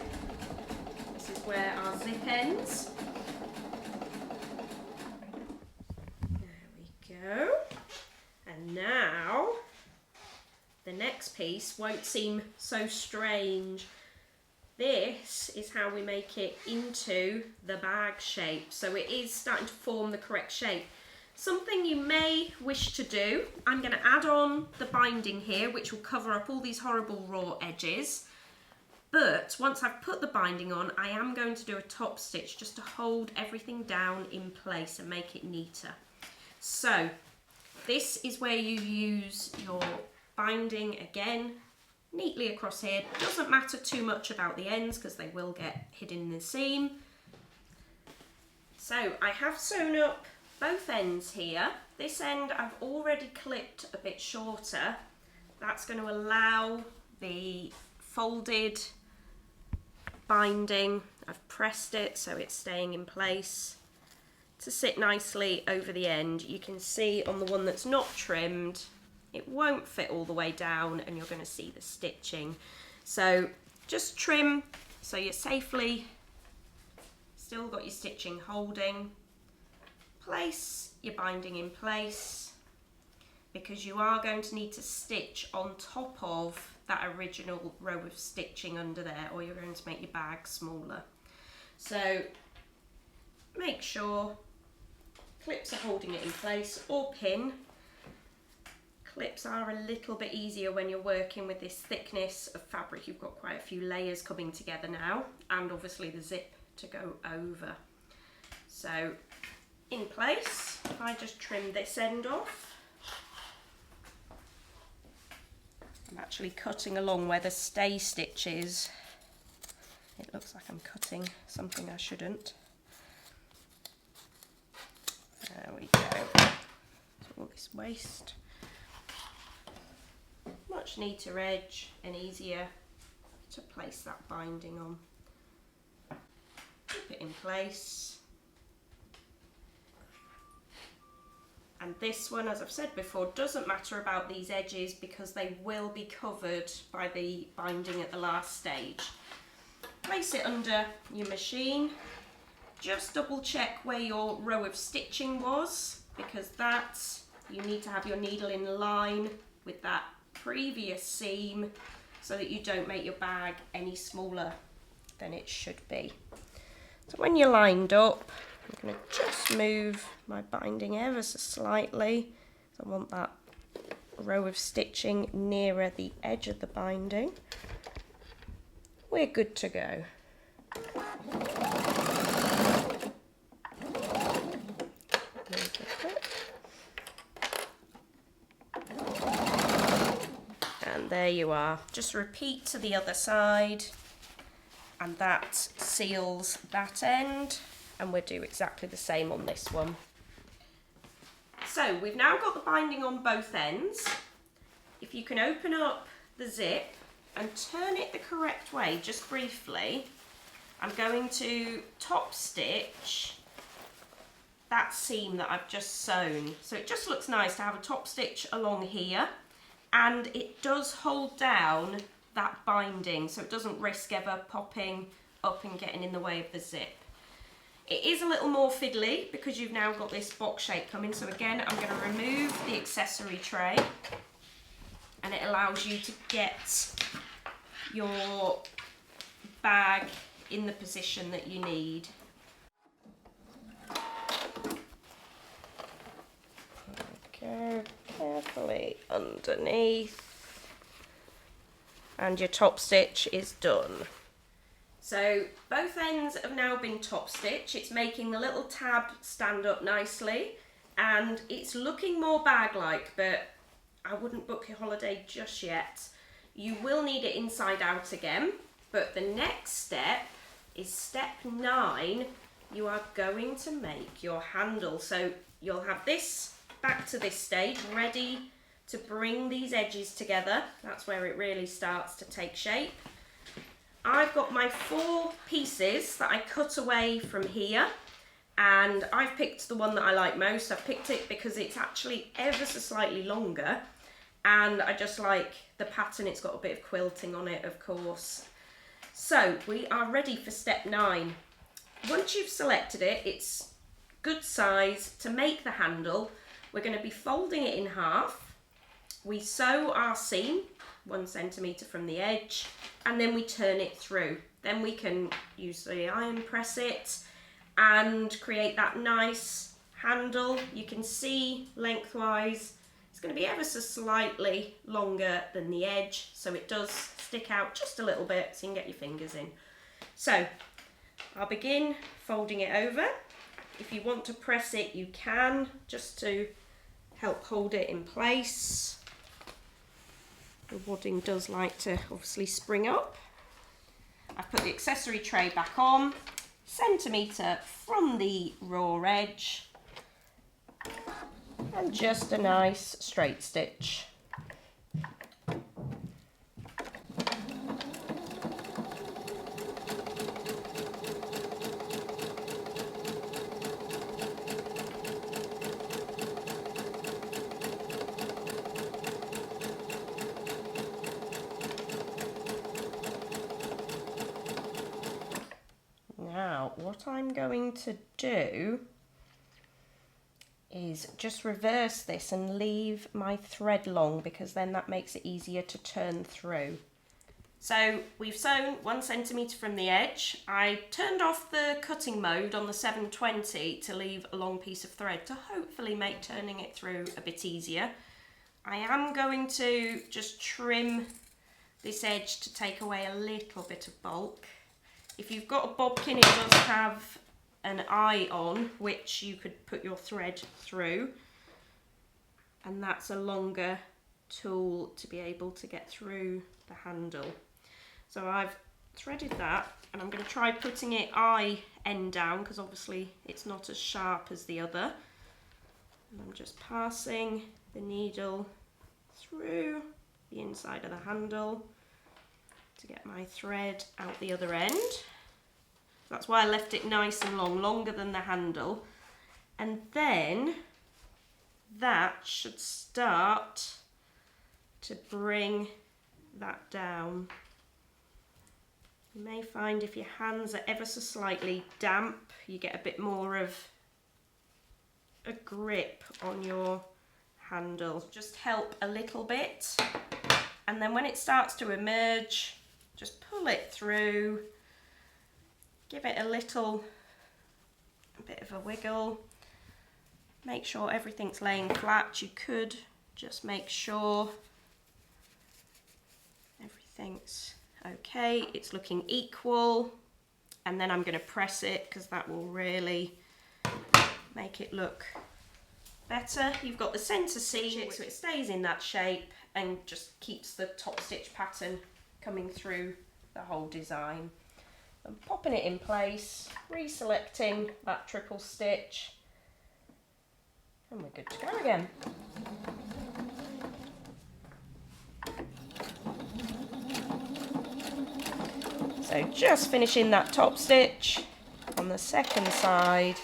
This is where our zip ends. Go. And now the next piece won't seem so strange. This is how we make it into the bag shape, so it is starting to form the correct shape. Something you may wish to do, I'm going to add on the binding here, which will cover up all these horrible raw edges, but once I've put the binding on, I am going to do a top stitch just to hold everything down in place and make it neater. So this is where you use your binding again, neatly across here. Doesn't matter too much about the ends because they will get hidden in the seam. So I have sewn up both ends here. This end I've already clipped a bit shorter. That's going to allow the folded binding, I've pressed it so it's staying in place, to sit nicely over the end. You can see on the one that's not trimmed, it won't fit all the way down and you're going to see the stitching. So just trim so you're safely still got your stitching holding. Place your binding in place because you are going to need to stitch on top of that original row of stitching under there, or you're going to make your bag smaller. So make sure clips are holding it in place, or pin. Clips are a little bit easier when you're working with this thickness of fabric. You've got quite a few layers coming together now, and obviously the zip to go over. So in place, if I just trim this end off, I'm actually cutting along where the stay stitch is. It looks like I'm cutting something I shouldn't. There we go. So all this waste. Much neater edge and easier to place that binding on. Keep it in place. And this one, as I've said before, doesn't matter about these edges because they will be covered by the binding at the last stage. Place it under your machine. Just double check where your row of stitching was, because you need to have your needle in line with that previous seam so that you don't make your bag any smaller than it should be. So when you're lined up, I'm going to just move my binding ever so slightly. So I want that row of stitching nearer the edge of the binding. We're good to go. And there you are. Just repeat to the other side, and that seals that end, and we'll do exactly the same on this one. So we've now got the binding on both ends. If you can open up the zip and turn it the correct way, just briefly, I'm going to top stitch that seam that I've just sewn. So it just looks nice to have a top stitch along here, and it does hold down that binding so it doesn't risk ever popping up and getting in the way of the zip. It is a little more fiddly because you've now got this box shape coming, so again I'm going to remove the accessory tray, and it allows you to get your bag in the position that you need. Go carefully underneath, and your top stitch is done. So both ends have now been top stitched. It's making the little tab stand up nicely, and it's looking more bag-like, but I wouldn't book your holiday just yet. You will need it inside out again, but the next step is step 9. You are going to make your handle. So you'll have this back to this stage, ready to bring these edges together. That's where it really starts to take shape. I've got my 4 pieces that I cut away from here, and I've picked the one that I like most. I've picked it because it's actually ever so slightly longer, and I just like the pattern. It's got a bit of quilting on it, of course. So we are ready for step 9. Once you've selected it, it's good size to make the handle. We're going to be folding it in half. We sew our seam 1 centimetre from the edge, and then we turn it through. Then we can use the iron press it and create that nice handle. You can see lengthwise it's going to be ever so slightly longer than the edge, so it does stick out just a little bit so you can get your fingers in. So I'll begin folding it over. If you want to press it, you can, just to help hold it in place. The wadding does like to obviously spring up. I've put the accessory tray back on, centimetre from the raw edge, and just a nice straight stitch. Now, what I'm going to do is just reverse this and leave my thread long, because then that makes it easier to turn through. So we've sewn 1 centimetre from the edge. I turned off the cutting mode on the 720 to leave a long piece of thread to hopefully make turning it through a bit easier. I am going to just trim this edge to take away a little bit of bulk. If you've got a bobbin, it does have an eye on which you could put your thread through, and that's a longer tool to be able to get through the handle. So I've threaded that, and I'm going to try putting it eye end down, because obviously it's not as sharp as the other. And I'm just passing the needle through the inside of the handle to get my thread out the other end. That's why I left it nice and long, longer than the handle. And then that should start to bring that down. You may find if your hands are ever so slightly damp, you get a bit more of a grip on your handle. Just help a little bit. And then when it starts to emerge, just pull it through, give it a bit of a wiggle, make sure everything's laying flat. You could just make sure everything's okay, it's looking equal, and then I'm going to press it, because that will really make it look better. You've got the centre seam, so it stays in that shape and just keeps the top stitch pattern coming through the whole design. I'm popping it in place, reselecting that triple stitch, and we're good to go again. So just finishing that top stitch on the second side.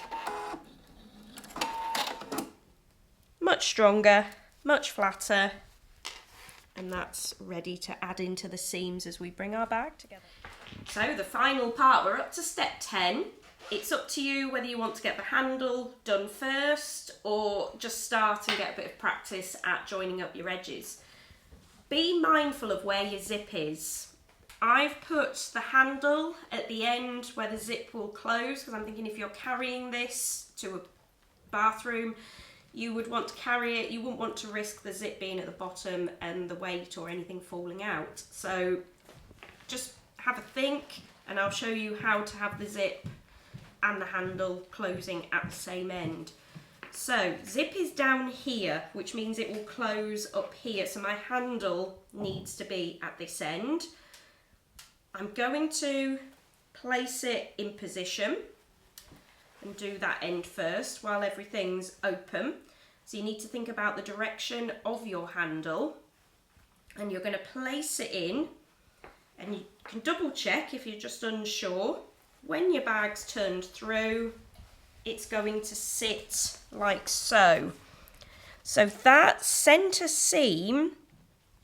Much stronger, much flatter, and that's ready to add into the seams as we bring our bag together. So the final part, we're up to step 10. It's up to you whether you want to get the handle done first or just start and get a bit of practice at joining up your edges. Be mindful of where your zip is. I've put the handle at the end where the zip will close, because I'm thinking if you're carrying this to a bathroom, you would want to carry it, you wouldn't want to risk the zip being at the bottom and the weight or anything falling out. So just have a think, and I'll show you how to have the zip and the handle closing at the same end. So zip is down here, which means it will close up here, so my handle needs to be at this end. I'm going to place it in position and do that end first while everything's open. So you need to think about the direction of your handle, and you're going to place it in, and you can double check if you're just unsure. When your bag's turned through, it's going to sit like so. So that centre seam,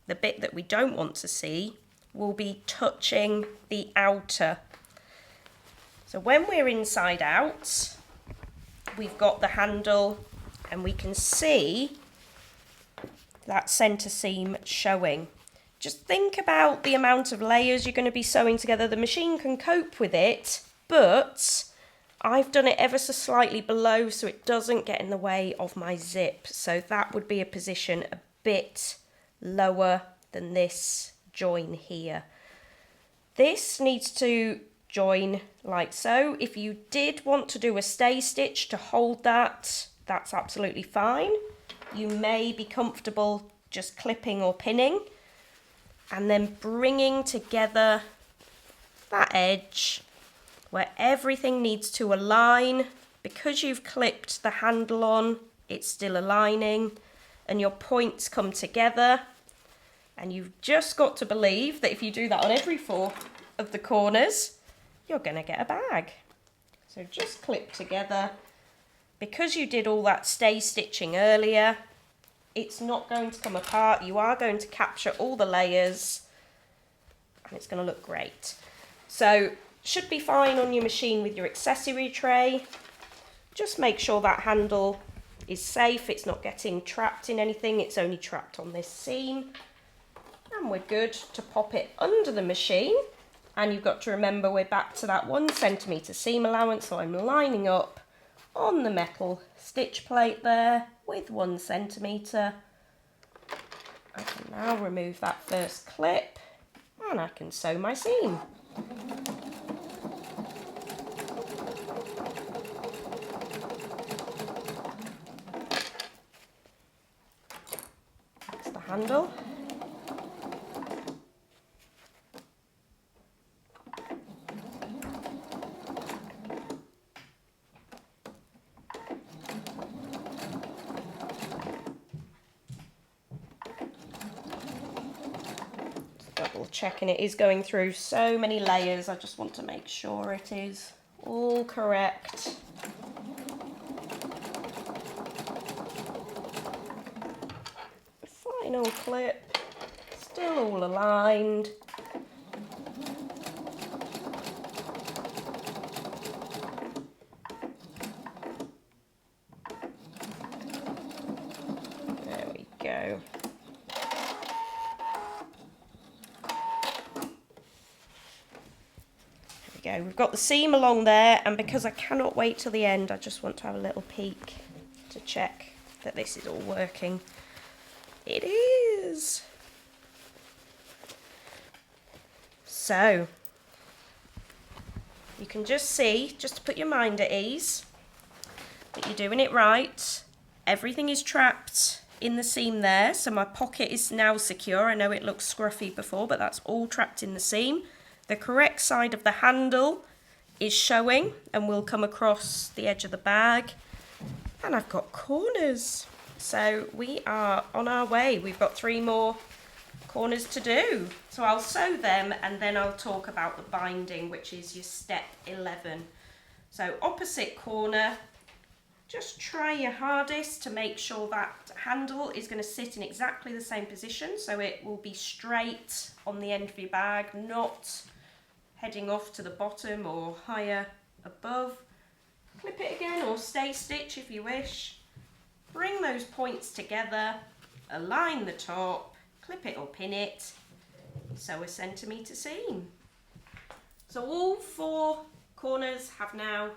the bit that we don't want to see, will be touching the outer. So when we're inside out, we've got the handle and we can see that centre seam showing. Just think about the amount of layers you're going to be sewing together. The machine can cope with it, but I've done it ever so slightly below so it doesn't get in the way of my zip. So that would be a position a bit lower than this join here. This needs to join like so. If you did want to do a stay stitch to hold that, that's absolutely fine. You may be comfortable just clipping or pinning. and then bringing together that edge where everything needs to align. Because you've clipped the handle on, it's still aligning, and your points come together. And you've just got to believe that if you do that on every 4 of the corners, you're going to get a bag. So just clip together. Because you did all that stay stitching earlier, it's not going to come apart. You are going to capture all the layers, and it's going to look great. So should be fine on your machine with your accessory tray. Just make sure that handle is safe. It's not getting trapped in anything. It's only trapped on this seam. And we're good to pop it under the machine. And you've got to remember we're back to that 1 centimetre seam allowance. So I'm lining up on the metal stitch plate there with 1 centimetre. I can now remove that first clip and I can sew my seam. That's the handle. Double checking it is going through so many layers. I just want to make sure it is all correct. Final clip, still all aligned. There we go. Go. We've got the seam along there, and because I cannot wait till the end, I just want to have a little peek to check that this is all working. It is. So you can just see, just to put your mind at ease, that you're doing it right. Everything is trapped in the seam there, so my pocket is now secure. I know it looked scruffy before, but that's all trapped in the seam. The correct side of the handle is showing and will come across the edge of the bag. And I've got corners. So we are on our way. We've got 3 more corners to do. So I'll sew them and then I'll talk about the binding, which is your step 11. So opposite corner, just try your hardest to make sure that handle is going to sit in exactly the same position. So it will be straight on the end of your bag, not heading off to the bottom or higher above. Clip it again or stay stitch if you wish. Bring those points together, align the top, clip it or pin it, sew a centimetre seam. So all 4 corners have now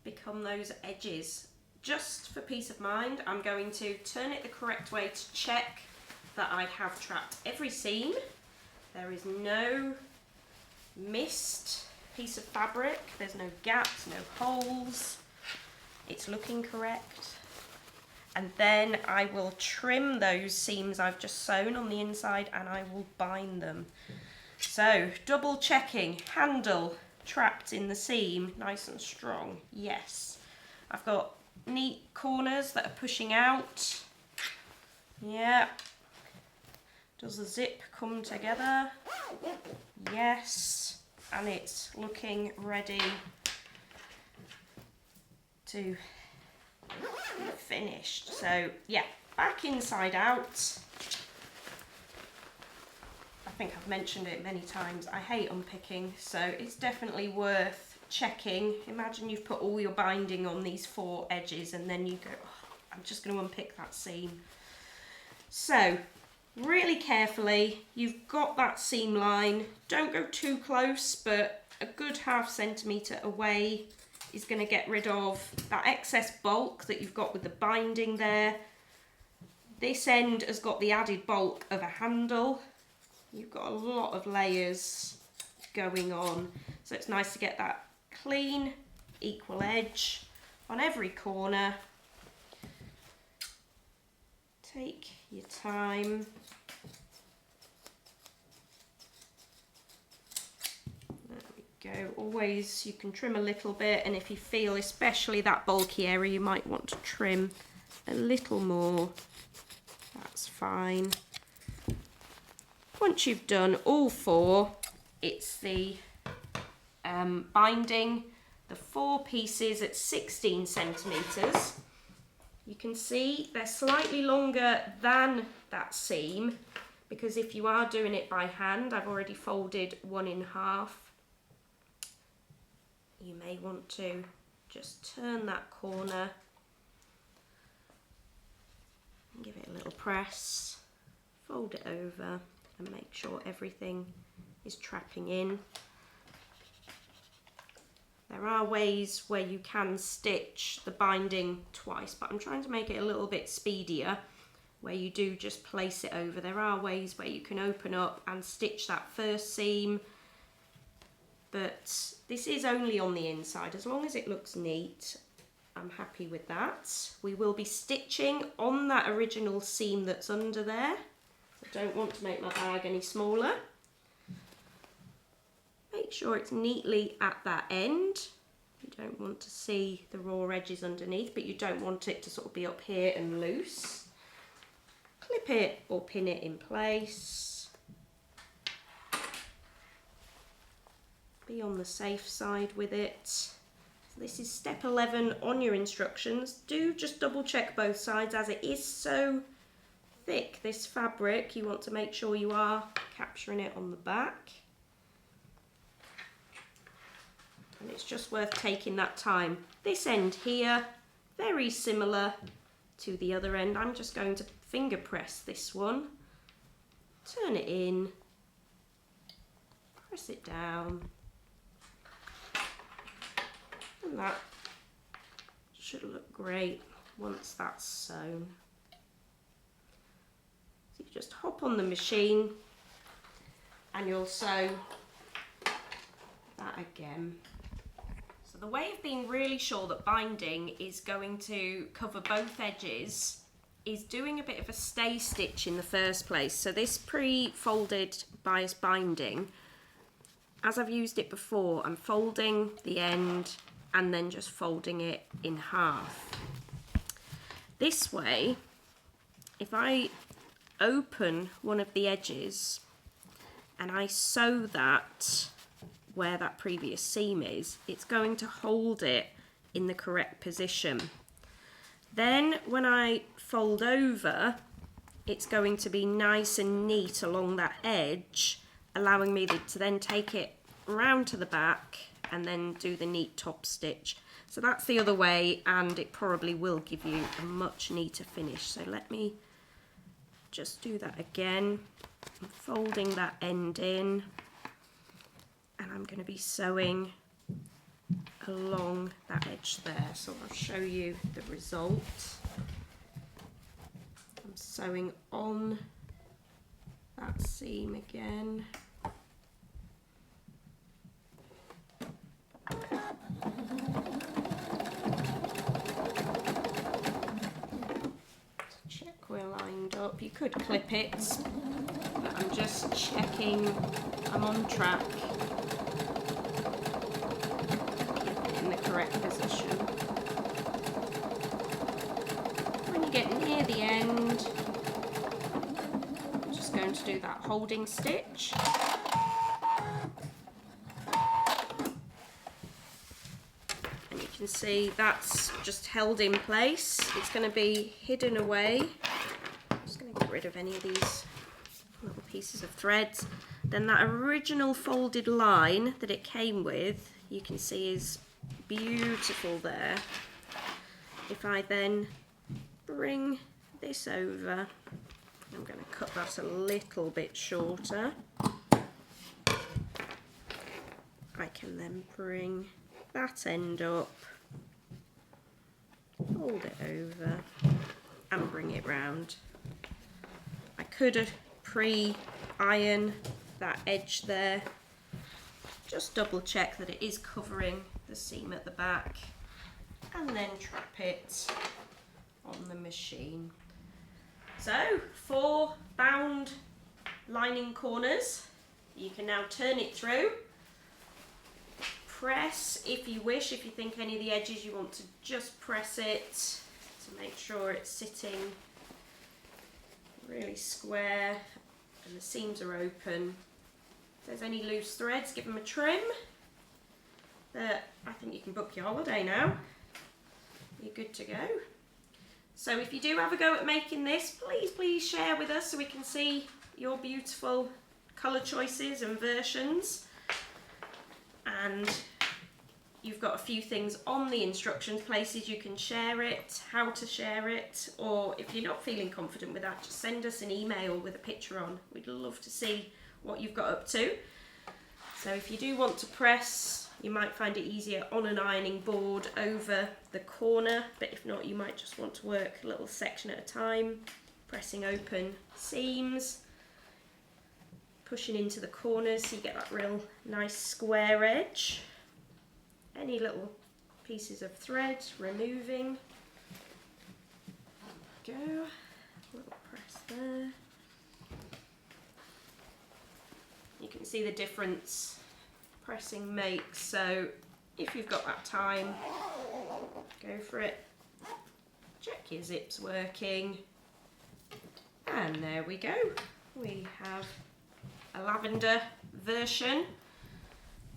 become those edges. Just for peace of mind, I'm going to turn it the correct way to check that I have trapped every seam. There is no missed piece of fabric, there's no gaps, no holes. It's looking correct. And then I will trim those seams I've just sewn on the inside and I will bind them. So double checking, handle trapped in the seam, nice and strong, yes. I've got neat corners that are pushing out. Yeah. Does the zip come together? Yes. And it's looking ready to be finished. So yeah, back inside out. I think I've mentioned it many times. I hate unpicking, so it's definitely worth checking. Imagine you've put all your binding on these 4 edges and then you go, oh, I'm just going to unpick that seam. So really carefully, you've got that seam line. Don't go too close, but a good ½ centimetre away is going to get rid of that excess bulk that you've got with the binding there. This end has got the added bulk of a handle. You've got a lot of layers going on, so it's nice to get that clean, equal edge on every corner. Take your time. go. Always, you can trim a little bit, and if you feel especially that bulky area, you might want to trim a little more. That's fine. Once you've done all 4, it's the binding, the 4 pieces at 16 centimetres. You can see they're slightly longer than that seam, because if you are doing it by hand, I've already folded 1 in half. You may want to just turn that corner and give it a little press, fold it over and make sure everything is trapping in. There are ways where you can stitch the binding twice, but I'm trying to make it a little bit speedier, where you do just place it over. There are ways where you can open up and stitch that first seam, but this is only on the inside. As long as it looks neat, I'm happy with that. We will be stitching on that original seam that's under there. I don't want to make my bag any smaller. Make sure it's neatly at that end. You don't want to see the raw edges underneath, but you don't want it to sort of be up here and loose. Clip it or pin it in place. Be on the safe side with it. So this is step 11 on your instructions. Do just double check both sides, as it is so thick, this fabric. You want to make sure you are capturing it on the back. And it's just worth taking that time. This end here, very similar to the other end. I'm just going to finger press this one, turn it in, press it down, and that should look great once that's sewn. So you just hop on the machine and you'll sew that again. So the way of being really sure that binding is going to cover both edges is doing a bit of a stay stitch in the first place. So this pre-folded bias binding, as I've used it before, I'm folding the end and then just folding it in half. This way, if I open one of the edges and I sew that where that previous seam is, it's going to hold it in the correct position. Then when I fold over, it's going to be nice and neat along that edge, allowing me to then take it round to the back and then do the neat top stitch. So that's the other way, and it probably will give you a much neater finish. So let me just do that again. I'm folding that end in, and I'm going to be sewing along that edge there. So I'll show you the result. I'm sewing on that seam again. Check we're lined up. You could clip it, but I'm just checking I'm on track. In the correct position. When you get near the end, I'm just going to do that holding stitch. And you can see that's just held in place. It's going to be hidden away. I'm just going to get rid of any of these little pieces of threads. Then that original folded line that it came with, you can see is beautiful there. If I then bring this over, I'm going to cut that a little bit shorter. I can then bring that end up, fold it over and bring it round. I could pre-iron that edge there. Just double check that it is covering the seam at the back, and then trap it on the machine. So 4 bound lining corners. You can now turn it through press if you wish, if you think any of the edges you want to just press it to make sure it's sitting really square and the seams are open. If there's any loose threads, give them a trim. But I think you can book your holiday now. You're good to go. So if you do have a go at making this, please share with us so we can see your beautiful colour choices and versions. And you've got a few things on the instructions, places you can share it, how to share it, or if you're not feeling confident with that, just send us an email with a picture on. We'd love to see what you've got up to. So if you do want to press, you might find it easier on an ironing board over the corner, but if not, you might just want to work a little section at a time, pressing open seams, pushing into the corners so you get that real nice square edge. Any little pieces of thread, removing. Go, little press there. You can see the difference pressing makes, so if you've got that time, go for it. Check your zips working, and there we go. We have a lavender version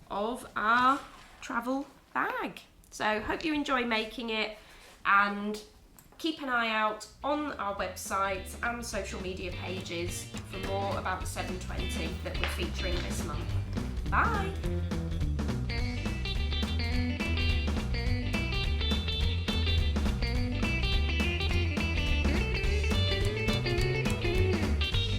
of our travel bag. So hope you enjoy making it, and keep an eye out on our website and social media pages for more about the 720 that we're featuring this month. Bye!